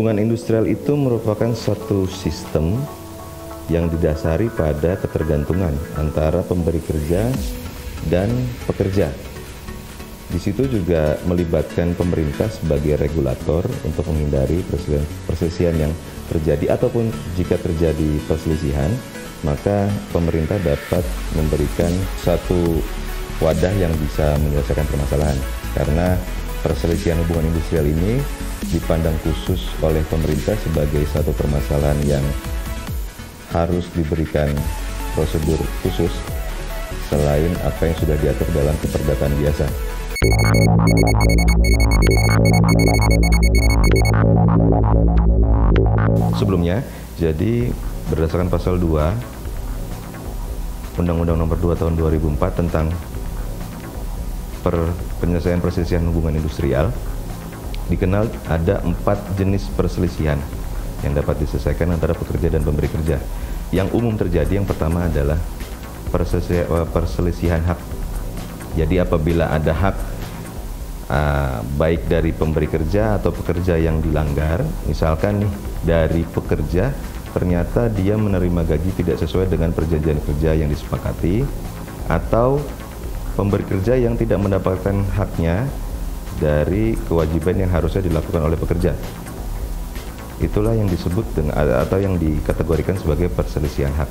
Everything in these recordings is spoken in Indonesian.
Hubungan industrial itu merupakan suatu sistem yang didasari pada ketergantungan antara pemberi kerja dan pekerja. Di situ juga melibatkan pemerintah sebagai regulator untuk menghindari perselisihan yang terjadi, ataupun jika terjadi perselisihan, maka pemerintah dapat memberikan satu wadah yang bisa menyelesaikan permasalahan. Karena perselisihan hubungan industrial ini dipandang khusus oleh pemerintah sebagai satu permasalahan yang harus diberikan prosedur khusus selain apa yang sudah diatur dalam keperdataan biasa. Sebelumnya, jadi berdasarkan pasal 2 Undang-Undang Nomor 2 Tahun 2004 tentang penyelesaian perselisihan hubungan industrial, dikenal ada 4 jenis perselisihan yang dapat diselesaikan antara pekerja dan pemberi kerja. Yang umum terjadi, yang pertama adalah perselisihan hak. Jadi apabila ada hak baik dari pemberi kerja atau pekerja yang dilanggar, misalkan nih dari pekerja ternyata dia menerima gaji tidak sesuai dengan perjanjian kerja yang disepakati, atau pemberi kerja yang tidak mendapatkan haknya dari kewajiban yang harusnya dilakukan oleh pekerja. Itulah yang disebut dengan, atau yang dikategorikan sebagai perselisihan hak.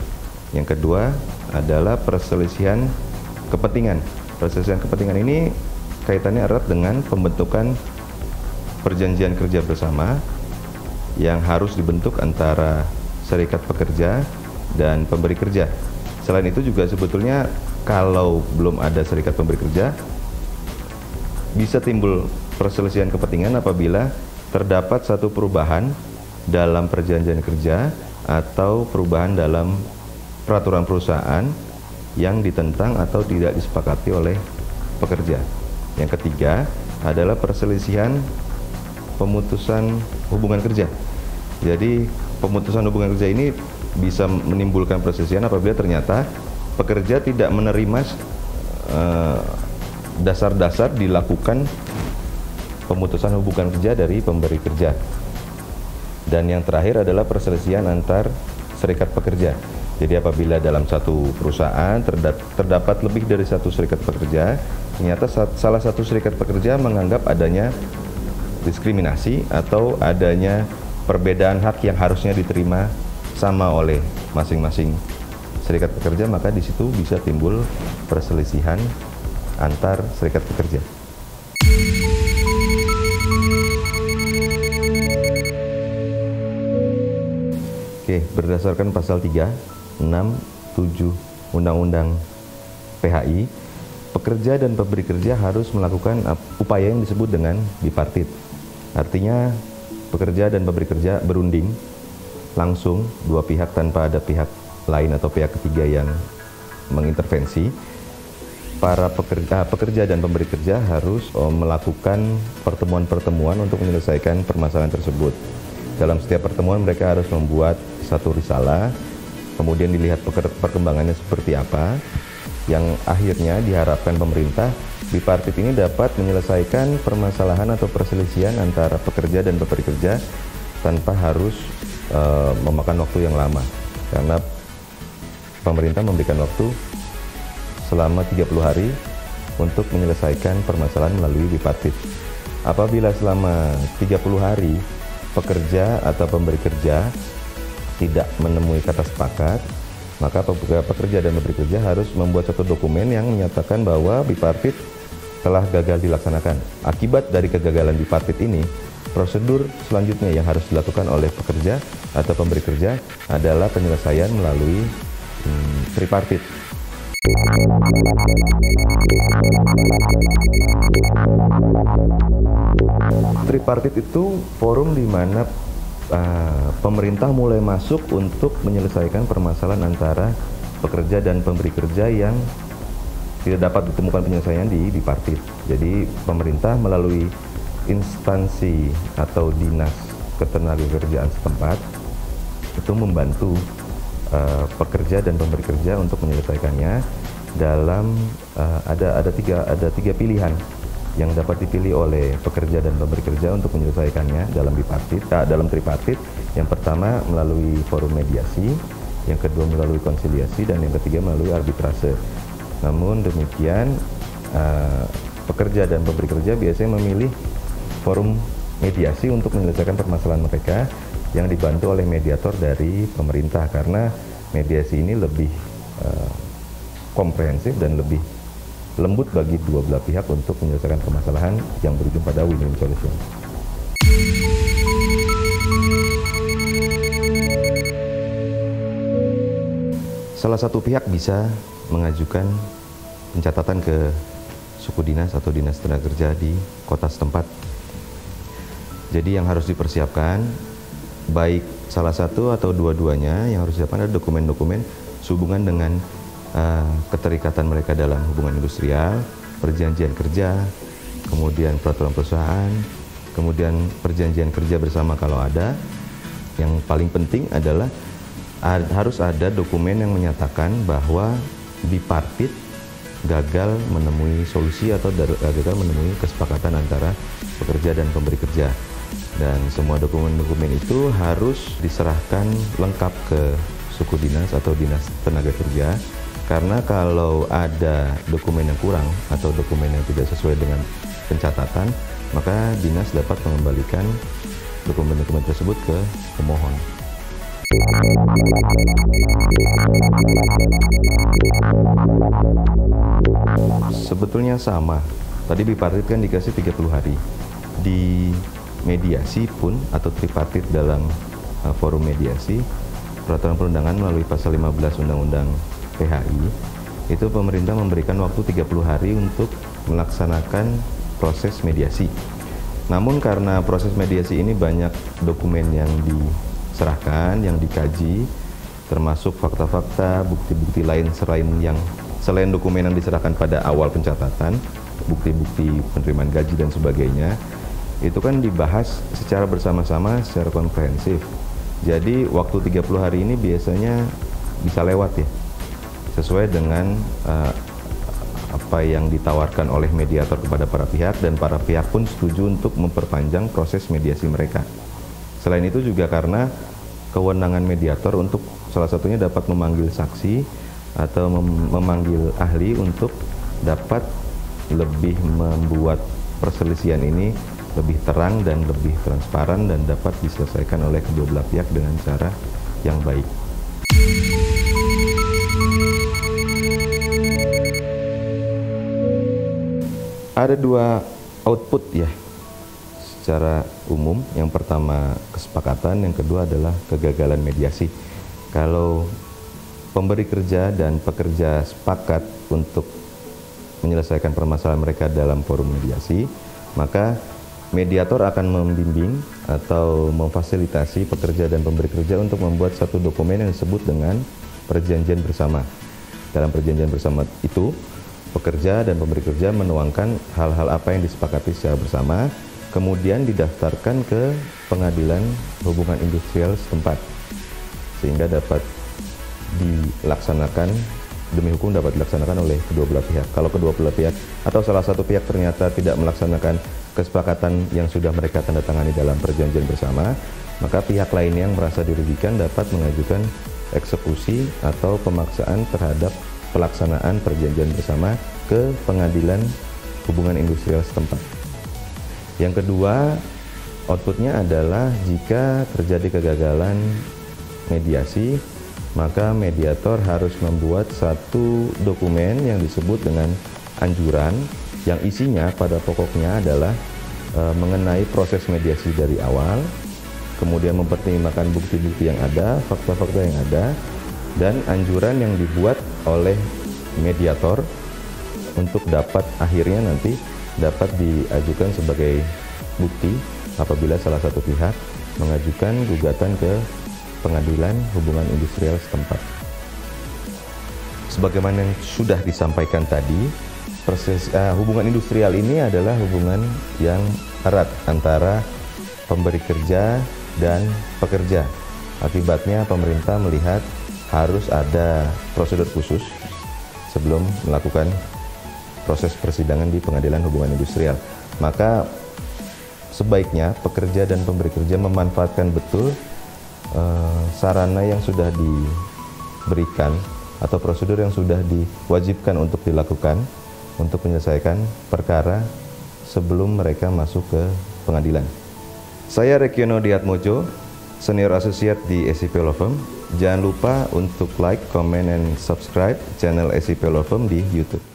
Yang kedua adalah perselisihan kepentingan. Perselisihan kepentingan ini kaitannya erat dengan pembentukan perjanjian kerja bersama yang harus dibentuk antara serikat pekerja dan pemberi kerja. Selain itu juga sebetulnya kalau belum ada serikat pemberi kerja, bisa timbul perselisihan kepentingan apabila terdapat satu perubahan dalam perjanjian kerja atau perubahan dalam peraturan perusahaan yang ditentang atau tidak disepakati oleh pekerja. Yang ketiga adalah perselisihan pemutusan hubungan kerja. Jadi pemutusan hubungan kerja ini bisa menimbulkan perselisihan apabila ternyata pekerja tidak menerima dasar-dasar dilakukan pemutusan hubungan kerja dari pemberi kerja. Dan yang terakhir adalah perselisihan antar serikat pekerja. Jadi apabila dalam satu perusahaan terdapat lebih dari satu serikat pekerja, ternyata salah satu serikat pekerja menganggap adanya diskriminasi atau adanya perbedaan hak yang harusnya diterima sama oleh masing-masing serikat pekerja, maka di situ bisa timbul perselisihan antar serikat pekerja. Oke, berdasarkan pasal 3, 6, 7 Undang-Undang PHI, pekerja dan pemberi kerja harus melakukan upaya yang disebut dengan bipartit. Artinya pekerja dan pemberi kerja berunding langsung, dua pihak tanpa ada pihak lain atau pihak ketiga yang mengintervensi. Para pekerja dan pemberi kerja harus melakukan pertemuan-pertemuan untuk menyelesaikan permasalahan tersebut. Dalam setiap pertemuan mereka harus membuat satu risalah, kemudian dilihat perkembangannya seperti apa, yang akhirnya diharapkan pemerintah bipartit ini dapat menyelesaikan permasalahan atau perselisihan antara pekerja dan pemberi kerja tanpa harus memakan waktu yang lama, karena pemerintah memberikan waktu selama 30 hari untuk menyelesaikan permasalahan melalui bipartit. Apabila selama 30 hari pekerja atau pemberi kerja tidak menemui kata sepakat, maka pekerja dan pemberi kerja harus membuat satu dokumen yang menyatakan bahwa bipartit telah gagal dilaksanakan. Akibat dari kegagalan bipartit ini, prosedur selanjutnya yang harus dilakukan oleh pekerja atau pemberi kerja adalah penyelesaian melalui tripartit. Tripartit itu forum di mana pemerintah mulai masuk untuk menyelesaikan permasalahan antara pekerja dan pemberi kerja yang tidak dapat ditemukan penyelesaian di bipartit. Jadi pemerintah melalui instansi atau dinas ketenagakerjaan setempat itu membantu pekerja dan pemberi kerja untuk menyelesaikannya dalam ada tiga pilihan. yang dapat dipilih oleh pekerja dan pemberi kerja untuk menyelesaikannya dalam tripartit. Yang pertama melalui forum mediasi, yang kedua melalui konsiliasi, dan yang ketiga melalui arbitrase. Namun demikian, pekerja dan pemberi kerja biasanya memilih forum mediasi untuk menyelesaikan permasalahan mereka yang dibantu oleh mediator dari pemerintah, karena mediasi ini lebih komprehensif dan lebih lembut bagi dua belah pihak untuk menyelesaikan permasalahan yang berujung pada win-win solution. Salah satu pihak bisa mengajukan pencatatan ke suku dinas atau dinas tenaga kerja di kota setempat. Jadi yang harus dipersiapkan, baik salah satu atau dua-duanya, yang harus disiapkan ada dokumen-dokumen sehubungan dengan keterikatan mereka dalam hubungan industrial, perjanjian kerja, kemudian peraturan perusahaan, kemudian perjanjian kerja bersama kalau ada. Yang paling penting adalah harus ada dokumen yang menyatakan bahwa bipartit gagal menemui solusi atau gagal menemui kesepakatan antara pekerja dan pemberi kerja. Dan semua dokumen-dokumen itu harus diserahkan lengkap ke suku dinas atau dinas tenaga kerja. Karena kalau ada dokumen yang kurang atau dokumen yang tidak sesuai dengan pencatatan, maka dinas dapat mengembalikan dokumen-dokumen tersebut ke pemohon. Sebetulnya sama. Tadi bipartit kan dikasih 30 hari. Di mediasi pun atau tripartit dalam forum mediasi, peraturan perundangan melalui pasal 15 Undang-Undang PHI, itu pemerintah memberikan waktu 30 hari untuk melaksanakan proses mediasi. Namun karena proses mediasi ini banyak dokumen yang diserahkan, yang dikaji, termasuk fakta-fakta, bukti-bukti lain selain dokumen yang diserahkan pada awal pencatatan, bukti-bukti penerimaan gaji dan sebagainya, itu kan dibahas secara bersama-sama, secara komprehensif. Jadi waktu 30 hari ini biasanya bisa lewat ya, sesuai dengan apa yang ditawarkan oleh mediator kepada para pihak, dan para pihak pun setuju untuk memperpanjang proses mediasi mereka. Selain itu juga karena kewenangan mediator untuk salah satunya dapat memanggil saksi atau memanggil ahli untuk dapat lebih membuat perselisihan ini lebih terang dan lebih transparan dan dapat diselesaikan oleh kedua belah pihak dengan cara yang baik. Ada dua output ya secara umum. Yang pertama kesepakatan, yang kedua adalah kegagalan mediasi. Kalau pemberi kerja dan pekerja sepakat untuk menyelesaikan permasalahan mereka dalam forum mediasi, maka mediator akan membimbing atau memfasilitasi pekerja dan pemberi kerja untuk membuat satu dokumen yang disebut dengan perjanjian bersama. Dalam perjanjian bersama itu, pekerja dan pemberi kerja menuangkan hal-hal apa yang disepakati secara bersama, kemudian didaftarkan ke pengadilan hubungan industrial setempat, sehingga dapat dilaksanakan, demi hukum dapat dilaksanakan oleh kedua belah pihak. Kalau kedua belah pihak atau salah satu pihak ternyata tidak melaksanakan kesepakatan yang sudah mereka tanda tangani dalam perjanjian bersama, maka pihak lain yang merasa dirugikan dapat mengajukan eksekusi atau pemaksaan terhadap pelaksanaan perjanjian bersama ke pengadilan hubungan industrial setempat. Yang kedua, outputnya adalah jika terjadi kegagalan mediasi, maka mediator harus membuat satu dokumen yang disebut dengan anjuran, yang isinya pada pokoknya adalah mengenai proses mediasi dari awal, kemudian mempertimbangkan bukti-bukti yang ada, fakta-fakta yang ada, dan anjuran yang dibuat oleh mediator untuk dapat akhirnya nanti dapat diajukan sebagai bukti apabila salah satu pihak mengajukan gugatan ke pengadilan hubungan industrial setempat. Sebagaimana yang sudah disampaikan tadi, hubungan industrial ini adalah hubungan yang erat antara pemberi kerja dan pekerja. Akibatnya pemerintah melihat harus ada prosedur khusus sebelum melakukan proses persidangan di pengadilan hubungan industrial. Maka sebaiknya pekerja dan pemberi kerja memanfaatkan betul sarana yang sudah diberikan atau prosedur yang sudah diwajibkan untuk dilakukan untuk menyelesaikan perkara sebelum mereka masuk ke pengadilan. Saya Rekyono Diatmojo, Senior Associate di SIP Law Firm. Jangan lupa untuk like, comment, and subscribe channel SIP Law Firm di YouTube.